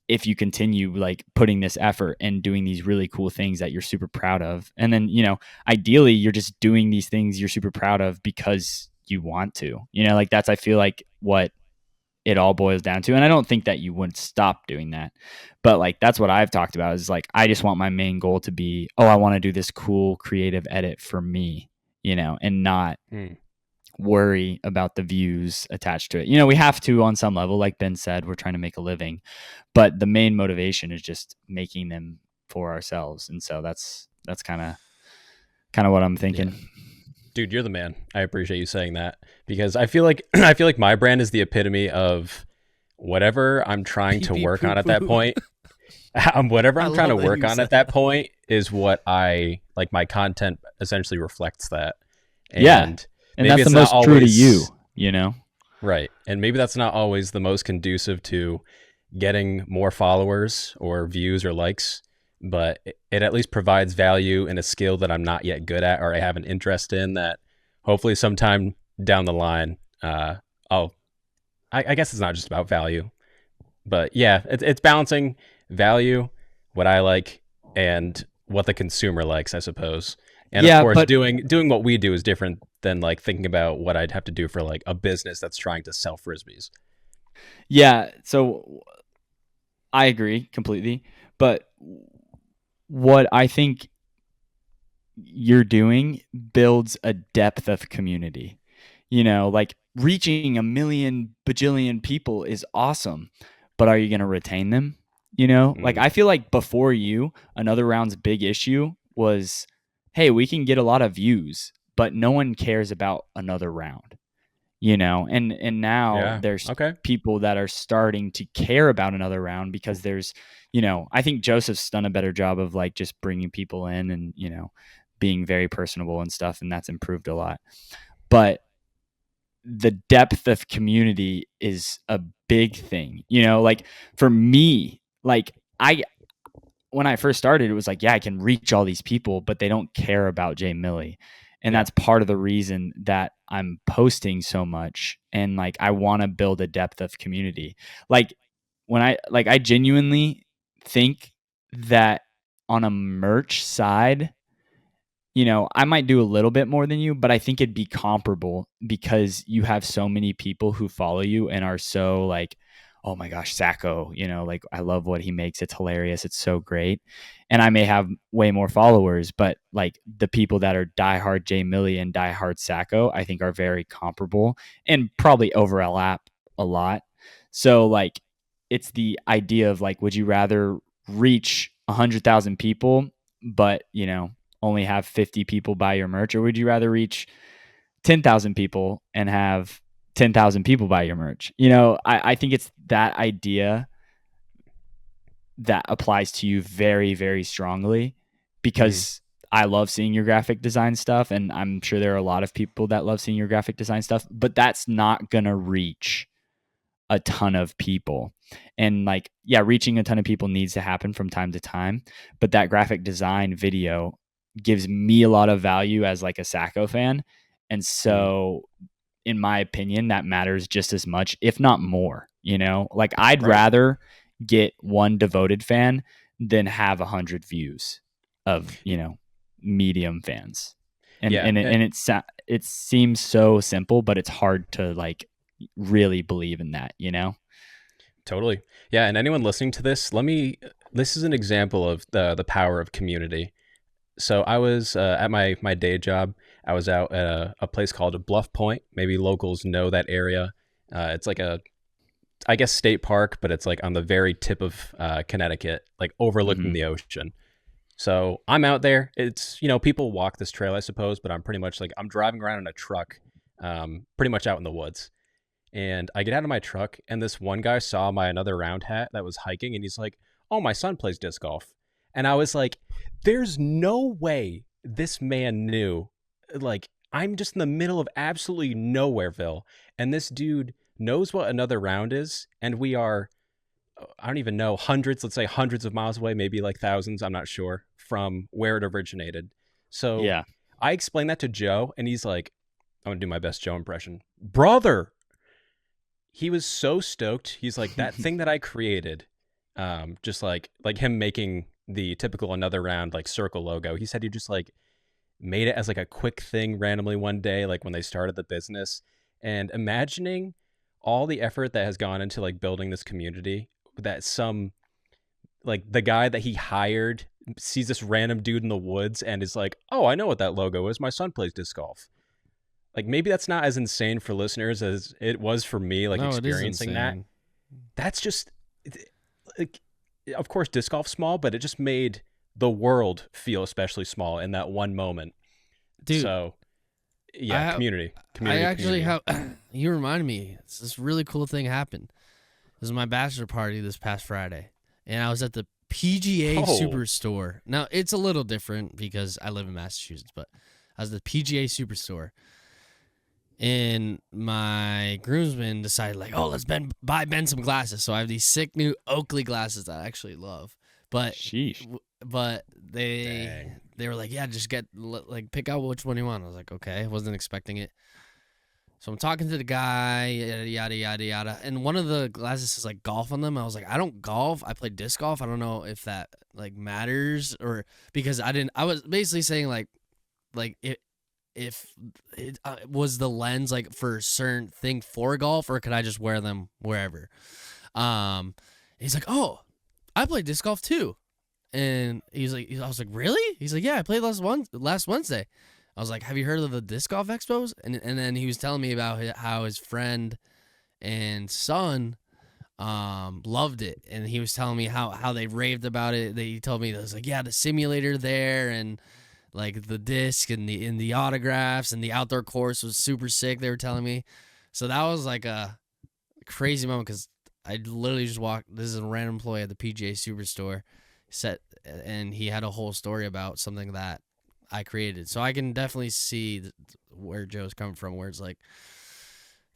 if you continue like putting this effort and doing these really cool things that you're super proud of. And then, ideally you're just doing these things you're super proud of because you want to, like that's, I feel like what it all boils down to. And I don't think that you wouldn't stop doing that, but like, that's what I've talked about is like, I just want my main goal to be, oh, I want to do this cool creative edit for me, and not worry about the views attached to it. We have to on some level, like Ben said, we're trying to make a living, but the main motivation is just making them for ourselves. And so that's kind of what I'm thinking. Yeah. Dude, you're the man. I appreciate you saying that because I feel like my brand is the epitome of whatever I'm trying to work on at that point. Whatever I'm trying to work on at that point is what I like. My content essentially reflects that. And and that's the most true to you, Right. And maybe that's not always the most conducive to getting more followers or views or likes, but it at least provides value in a skill that I'm not yet good at or I have an interest in that hopefully sometime down the line, I guess it's not just about value, but yeah, it's balancing value, what I like, and what the consumer likes, I suppose. And of course, doing what we do is different than like thinking about what I'd have to do for like a business that's trying to sell Frisbees. Yeah. So I agree completely. But what I think you're doing builds a depth of community. Like reaching 1 million bajillion people is awesome, but are you going to retain them? Like I feel like before you, Another Round's big issue was, hey, we can get a lot of views, but no one cares about Another Round. And now there's people that are starting to care about Another Round because there's, I think Joseph's done a better job of like just bringing people in and, being very personable and stuff. And that's improved a lot. But the depth of community is a big thing, like for me, like when I first started, it was like, yeah, I can reach all these people, but they don't care about Jay Millie. And that's part of the reason that I'm posting so much. And like, I want to build a depth of community. Like I genuinely think that on a merch side, I might do a little bit more than you, but I think it'd be comparable because you have so many people who follow you and are so like, oh my gosh, Sajko, like I love what he makes. It's hilarious. It's so great. And I may have way more followers, but like the people that are diehard Jay Millie and diehard Sajko, I think are very comparable and probably overlap a lot. So like, it's the idea of like, would you rather reach 100,000 people, but only have 50 people buy your merch, or would you rather reach 10,000 people and have 10,000 people buy your merch? I think it's that idea that applies to you very, very strongly because I love seeing your graphic design stuff. And I'm sure there are a lot of people that love seeing your graphic design stuff, but that's not going to reach a ton of people. And like, yeah, reaching a ton of people needs to happen from time to time, but that graphic design video gives me a lot of value as like a Sajko fan. And so in my opinion, that matters just as much, if not more, like I'd rather get one devoted fan than have 100 views of, medium fans. And, it seems so simple, but it's hard to like really believe in that, Totally. Yeah. And anyone listening to this, this is an example of the power of community. So I was at my day job. I was out at a place called Bluff Point. Maybe locals know that area. It's like I guess state park, but it's like on the very tip of Connecticut, like overlooking the ocean. So I'm out there. It's, people walk this trail, I suppose, but I'm pretty much like, I'm driving around in a truck, pretty much out in the woods. And I get out of my truck and this one guy saw my Another Round hat that was hiking. And he's like, oh, my son plays disc golf. And I was like, there's no way this man knew like I'm just in the middle of absolutely nowhereville, and this dude knows what another round is, and we are, I don't even know, let's say hundreds of miles away, maybe like thousands, I'm not sure, from where it originated. So Yeah. I explained that to Joe, and he's like, I'm gonna do my best Joe impression. Brother, he was so stoked. He's like, that thing that I created, just like him making the typical another round like circle logo. He said he just like made it as like a quick thing randomly one day, like when they started the business. And imagining all the effort that has gone into like building this community, that some like the guy that he hired sees this random dude in the woods and is like, oh, I know what that logo is. My son plays disc golf. Like maybe that's not as insane for listeners as it was for me, like No, it is experiencing that. insane. That's just like, of course, disc golf's small, but it just made the world feel especially small in that one moment. Dude, so yeah, community. I actually community. have. You reminded me. This really cool thing happened. It was my bachelor party this past Friday, and I was at the PGA Oh. Superstore. Now it's a little different because I live in Massachusetts, but I was at the PGA Superstore, and my groomsmen decided like, oh, let's buy Ben some glasses. So I have these sick new Oakley glasses that I actually love, but Sheesh. but they Dang. they were like, yeah, just pick out which one you want. I was like, okay, I wasn't expecting it. So I'm talking to the guy, yada yada yada yada, and one of the glasses says like golf on them. I was like, I don't golf. I play disc golf. I don't know if that like matters, or because I didn't. I was basically saying like if it was the lens like for a certain thing for golf, or could I just wear them wherever? He's like, oh, I play disc golf too. And I was like, really? He's like, yeah, I played last Wednesday. I was like, have you heard of the disc golf expos? And then he was telling me about how his friend and son loved it, and he was telling me how they raved about it. He told me, it was like, yeah, the simulator there, and like the disc and the autographs and the outdoor course was super sick. They were telling me, so that was like a crazy moment because I literally just walked. This is a random employee at the PGA Superstore. And he had a whole story about something that I created. So I can definitely see where Joe's coming from, where it's like,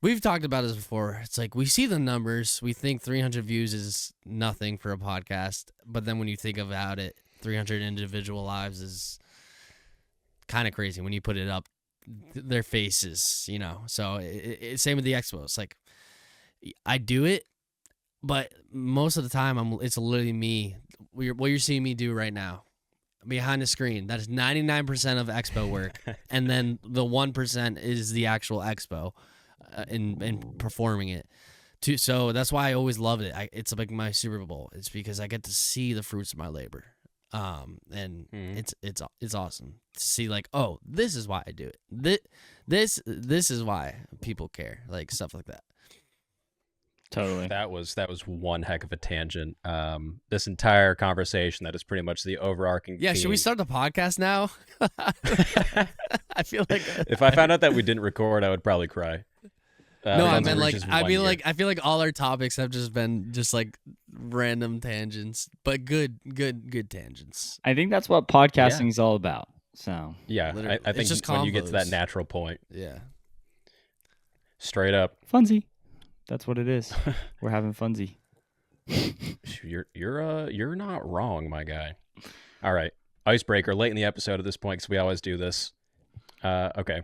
we've talked about this before. It's like we see the numbers. We think 300 views is nothing for a podcast. But then when you think about it, 300 individual lives is kind of crazy when you put it up, their faces, you know. So same with the expos. Like, I do it, but most of the time it's literally me. What you're seeing me do right now, behind the screen, that is 99% of expo work, and then the 1% is the actual expo, in performing it. So that's why I always loved it. It's like my Super Bowl. It's because I get to see the fruits of my labor, and it's awesome to see like, oh, this is why I do it. This is why people care, like stuff like that. Totally. That was one heck of a tangent. This entire conversation, that is pretty much the overarching Yeah, theme. should we start the podcast now? I feel like If I found out that we didn't record, I would probably cry. no, I once it meant like reaches I 1 mean year. like I feel like all our topics have just been just like random tangents, but good tangents. I think that's what podcasting is all about. So Yeah, Literally. I It's think just when you get to that combos. natural point, Yeah. straight up, Funsie. That's what it is. We're having Funsie. you're not wrong, my guy. All right, icebreaker late in the episode at this point, because we always do this. Okay,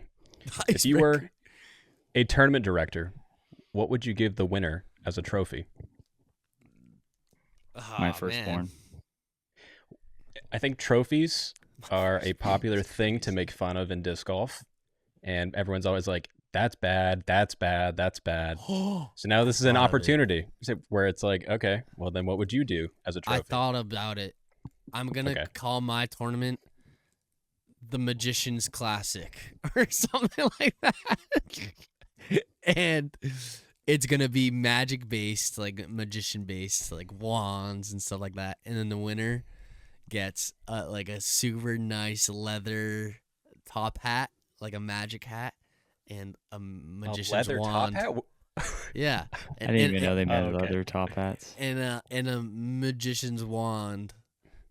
if you were a tournament director, what would you give the winner as a trophy? My firstborn. I think trophies are a popular thing to make fun of in disc golf, and everyone's always like, that's bad, that's bad, that's bad. So now this is an Thought of it. opportunity where it's like, okay, well then what would you do as a trophy? I thought about it. I'm gonna Okay. call my tournament the Magician's Classic or something like that. And it's gonna be magic based, like magician based, like wands and stuff like that. And then the winner gets like a super nice leather top hat, like a magic hat, and a magician's leather wand. top hat? Yeah, I didn't even know they made okay. leather top hats. and a magician's wand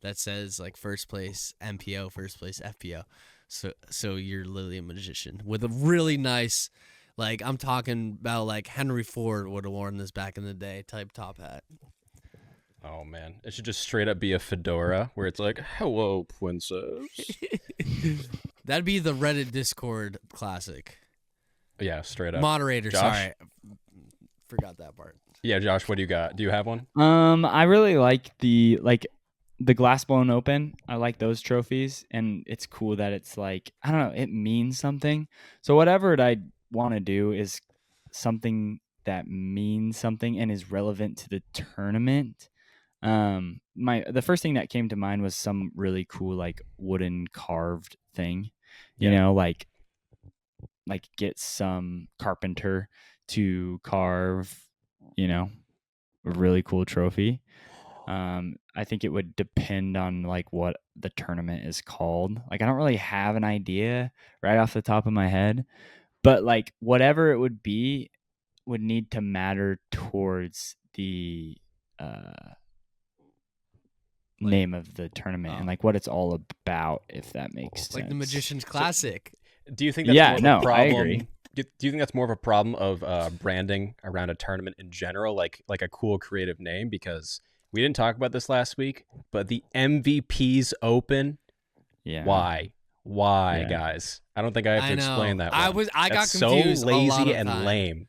that says like first place MPO, first place FPO. So you're literally a magician with a really nice, like I'm talking about like Henry Ford would have worn this back in the day type top hat. Oh man, it should just straight up be a fedora where it's like, "Hello, princess." That'd be the Reddit Discord classic. Yeah, straight up. Moderator, Josh? sorry, forgot that part. Yeah, Josh, what do you got? Do you have one? I really like the glass blown open. I like those trophies, and it's cool that it's like, I don't know, it means something. So whatever I want to do is something that means something and is relevant to the tournament. The first thing that came to mind was some really cool like wooden carved thing, you Yeah. know, like get some carpenter to carve, a really cool trophy. I think it would depend on like what the tournament is called. Like I don't really have an idea right off the top of my head, but like whatever it would be would need to matter towards the name of the tournament and like what it's all about, if that makes sense. Like the Magician's Classic. Do you think that's more of a problem? I agree. Do you think that's more of a problem of branding around a tournament in general, like a cool creative name? Because we didn't talk about this last week, but the MVP's Open. Yeah. Why, Yeah. guys? I don't think I have to explain that. I got confused. So lazy a lot of and time. lame.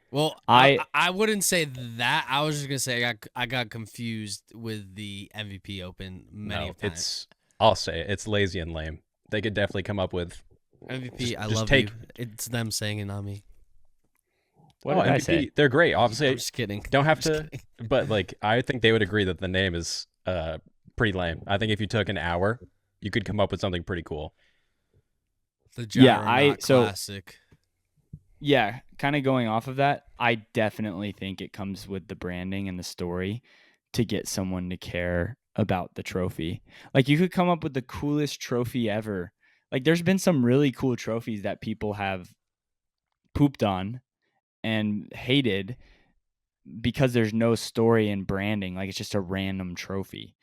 Well, I wouldn't say that. I was just gonna say I got confused with the MVP Open many times. I'll say it, it's lazy and lame. They could definitely come up with MVP. I love you. It's them saying it, not me. What did MVP, I say? They're great. Obviously, I'm just kidding. Don't have to, but like I think they would agree that the name is pretty lame. I think if you took an hour, you could come up with something pretty cool. The Gyronaut Classic. Yeah, kind of going off of that, I definitely think it comes with the branding and the story to get someone to care about the trophy. Like you could come up with the coolest trophy ever. Like there's been some really cool trophies that people have pooped on and hated because there's no story and branding. Like it's just a random trophy.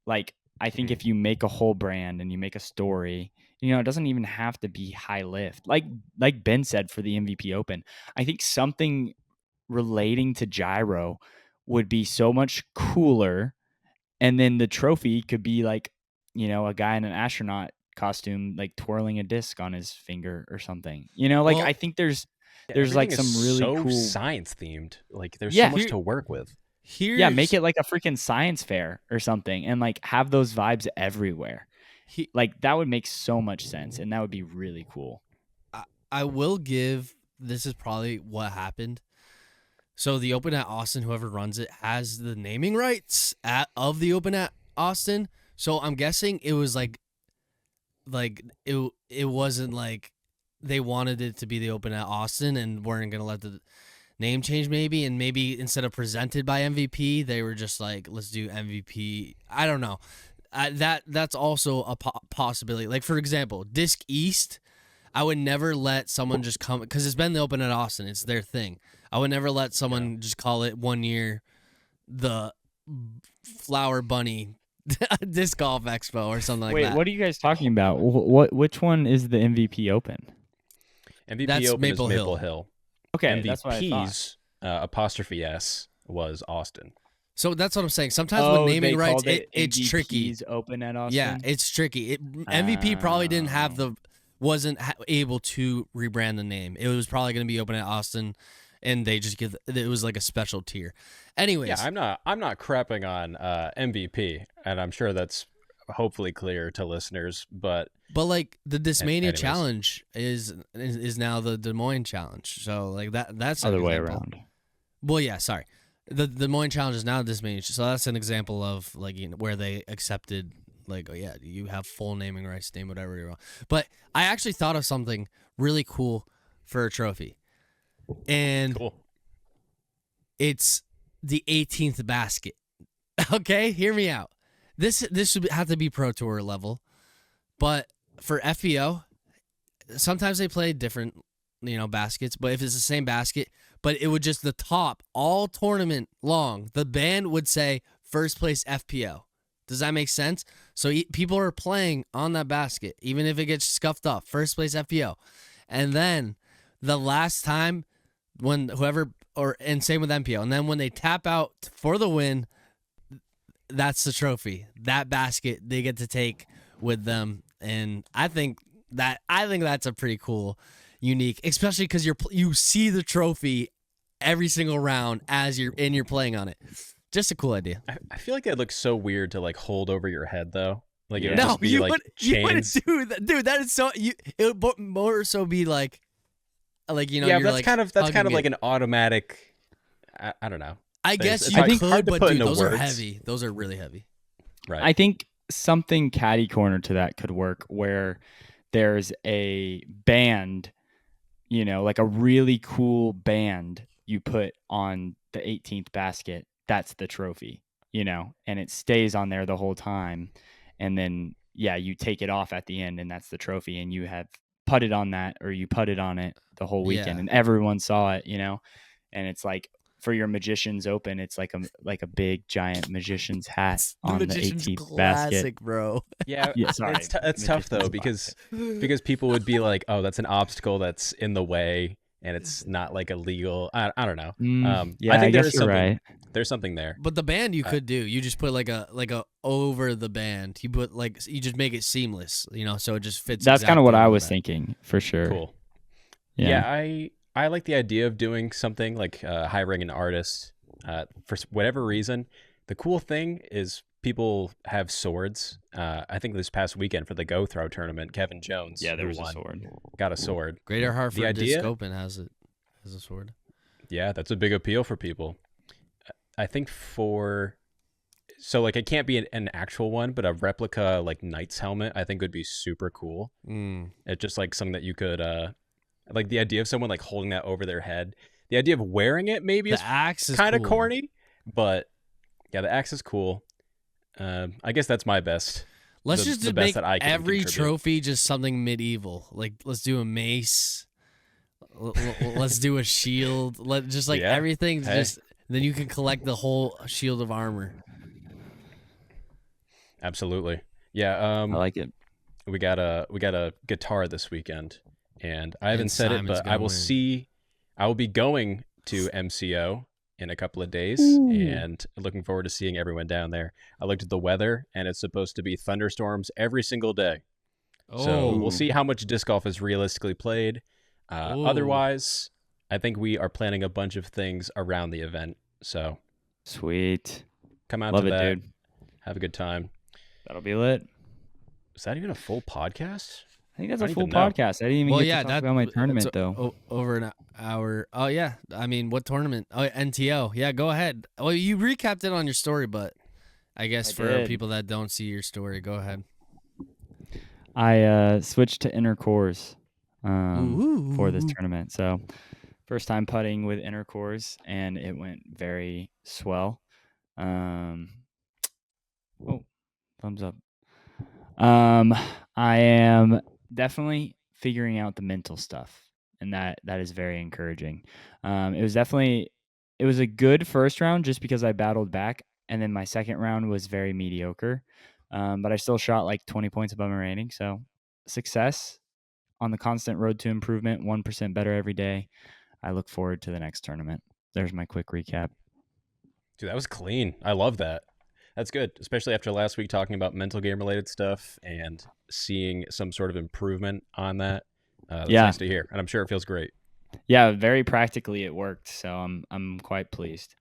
Like I think if you make a whole brand and you make a story, it doesn't even have to be high lift. Like Ben said for the MVP Open, I think something relating to gyro would be so much cooler. And then the trophy could be like, a guy in an astronaut costume, like twirling a disc on his finger or something. Well, I think there's like some really cool science themed. Like there's so much to work with. Make it like a freaking science fair or something, and like have those vibes everywhere. Like that would make so much sense, and that would be really cool. I will give. This is probably what happened. So the Open at Austin, whoever runs it, has the naming rights of the Open at Austin. So I'm guessing it was like it wasn't like they wanted it to be the Open at Austin and weren't gonna let the name change maybe, and maybe instead of presented by MVP, they were just like, let's do MVP. I don't know. That's also a possibility. Like for example, Disc East, I would never let someone just come because it's been the Open at Austin. It's their thing. I would never let someone just call it one year the Flower Bunny Disc Golf Expo or something like that. Wait, what are you guys talking about? Which one is the MVP Open? MVP Open is Maple Hill. Okay, MVP's, that's what I thought. Apostrophe S was Austin. So that's what I'm saying. Sometimes with naming rights, it's tricky. Open at Austin. Yeah, it's tricky. MVP probably didn't have wasn't able to rebrand the name. It was probably going to be Open at Austin, and they just it was like a special tier. Anyways, yeah, I'm not crapping on MVP, and I'm sure that's hopefully clear to listeners. But like the Discmania challenge is now the Des Moines challenge. So like that's other way around. Well, yeah, sorry. The Des Moines challenge is now Discmania. So that's an example of like where they accepted like, oh yeah, you have full naming rights, name whatever you want. But I actually thought of something really cool for a trophy. And cool. It's the 18th basket. Okay, hear me out. This would have to be Pro Tour level. But for FBO, sometimes they play different, baskets, but if it's the same basket, but it would just the top all tournament long, the band would say first place FPO. Does that make sense? So people are playing on that basket, even if it gets scuffed up. First place FPO. And then the last time when and same with MPO. And then when they tap out for the win, that's the trophy. That basket they get to take with them. And I think that's a pretty cool, unique, especially because you see the trophy every single round as you're playing on it. Just a cool idea. I feel like that looks so weird to like hold over your head though. Like it would No, just be like chains. You wouldn't do that, dude. That is so. It would more so be like you know. Yeah, you're that's like kind of like it. an automatic. I don't know. I guess It's you hard could, to but put dude, into those are words. heavy. Those are really heavy. Right. I think something catty corner to that could work, where there's a band, you know, like a really cool band you put on the 18th basket. That's the trophy, you know, and it stays on there the whole time. And then, yeah, you take it off at the end and that's the trophy. And you have putted on that, or you putted on it the whole weekend, Yeah. and everyone saw it, you know, and it's like, for your Magician's Open, it's like a big giant magician's hat on the Magician's 18th classic, basket. bro. Yeah, Yeah, sorry. it's tough though Magician's because people would be like, oh, that's an obstacle that's in the way and it's not like illegal. I don't know. Yeah, I think guess there is you're something. right. There's something there. But the band you could do. You just put like a over the band. You put you just make it seamless, you know, so it just fits. That's kind of what exactly I over was the band. thinking, for sure. Cool. Yeah. I like the idea of doing something like hiring an artist for whatever reason. The cool thing is people have swords. I think this past weekend for the Go Throw tournament, Kevin Jones, Yeah, there who was a won, sword. got a sword. Greater Hartford idea- Disc Open has a sword. Yeah, that's a big appeal for people. I think so like it can't be an actual one, but a replica like knight's helmet I think would be super cool. It's just like something that you could like the idea of someone like holding that over their head. The idea of wearing it maybe The is axe is kind of cool. corny, but yeah, the axe is cool. I guess that's my best. Let's the just best make that I can every contribute. trophy just something medieval. Like let's do a mace. Let's do a shield. Just like Yeah. everything. Hey. Just then you can collect the whole shield of armor. Absolutely. Yeah. I like it. We got a guitar this weekend, and I haven't And said Simon's it, but I gonna will win. I will be going to MCO in a couple of days, Ooh. and looking forward to seeing everyone down there. I looked at the weather, and it's supposed to be thunderstorms every single day. So we'll see how much disc golf is realistically played. Ooh. Otherwise, I think we are planning a bunch of things around the event. So Sweet. come out Love to it, that. dude. Have a good time. That'll be lit. Is that even a full podcast? I think that's I a don't full even know. podcast. I didn't even Well, get yeah, to talk about my tournament, it's though. over an hour. Oh yeah, I mean, what tournament? Oh, NTO. Yeah, go ahead. Well, you recapped it on your story, but I guess I for did. people that don't see your story, go ahead. I switched to inner cores for this Ooh. tournament. So first time putting with inner cores, and it went very swell. Oh, thumbs up. I am definitely figuring out the mental stuff, and that is very encouraging. It was a good first round just because I battled back, and then my second round was very mediocre. But I still shot like 20 points above my rating, so success on the constant road to improvement, 1% better every day. I look forward to the next tournament. There's my quick recap. Dude, that was clean. I love that. That's good, especially after last week talking about mental game related stuff and seeing some sort of improvement on that. That's Yeah. nice to hear, and I'm sure it feels great. Yeah, very practically it worked, so I'm quite pleased.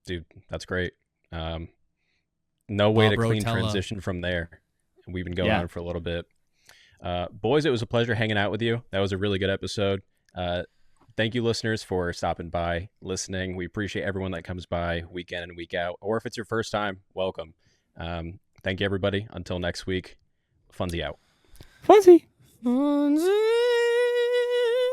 Dude, that's great. No way to Bob clean Rotella. transition from there. We've been going Yeah. on for a little bit. Boys, it was a pleasure hanging out with you. That was a really good episode. Thank you, listeners, for stopping by, listening. We appreciate everyone that comes by week in and week out. Or if it's your first time, welcome. Thank you, everybody. Until next week, Funsie out. Funsie. Funsie.